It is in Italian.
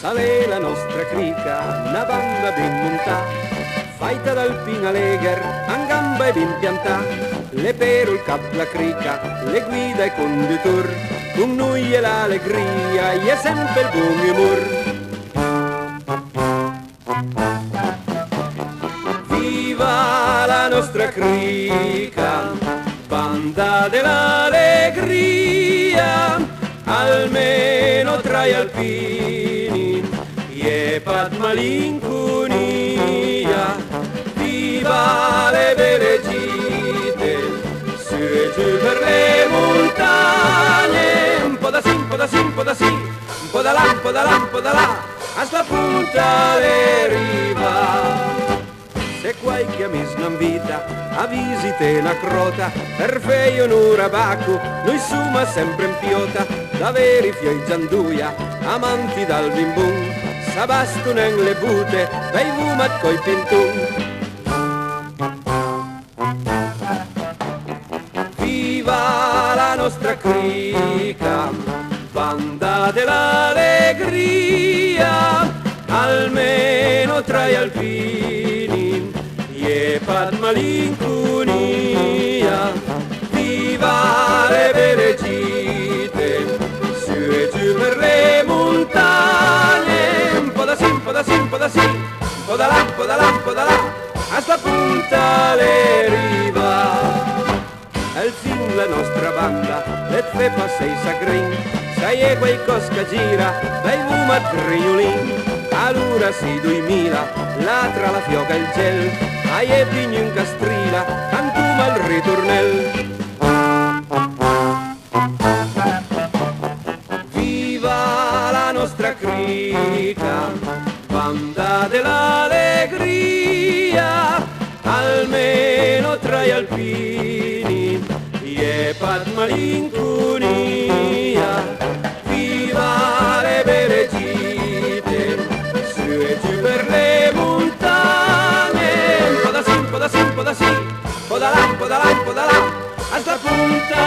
Sale la nostra crica, una banda ben montà, faita dal Pinaleger, a gamba e ben piantà, le pero il cap la crica, le guida e conduttor, con noi è l'allegria, e è sempre il buon umor. Viva la nostra crica, banda dell'allegria, almeno tra gli alpini, e malinconia. Viva le belle gite, su e giù per le montagne, un po' da sì, un po' da sì, un po' da sì, un po' da là, un po' da là, un po' da là, a sta punta le riva. Se qualche amico non vita a visite una crota per feio un bacu, noi suma sempre in piota da veri fioi gianduia, amanti dal bimbum, sabastun en le bute, bei vumat coi pintun. Viva la nostra crica, banda dell'allegria, almeno tra gli alpini, e malinconia. Viva le belle gite, su e giù per le montagne, un po' da sì, un po' da sì, un po' da sì, un po' da là, un po' da là, un po' da là, a sta punta le riva. Al fin la nostra banda, le fe passei sagrin, sai e quei cosca gira, dai vumat grignolin. Allora si 2000, là tra la fioca e il gel, ai e pigni in castrila, cantuma il ritornel. Viva la nostra crica, banda dell'allegria, almeno tra gli alpini, e malinconia. Viva le belle gite, su e giù per le montagne, un po' da sì, un po' da sì, un po' da sì, un po' da là, un po' da là, un po' da là, a sta punta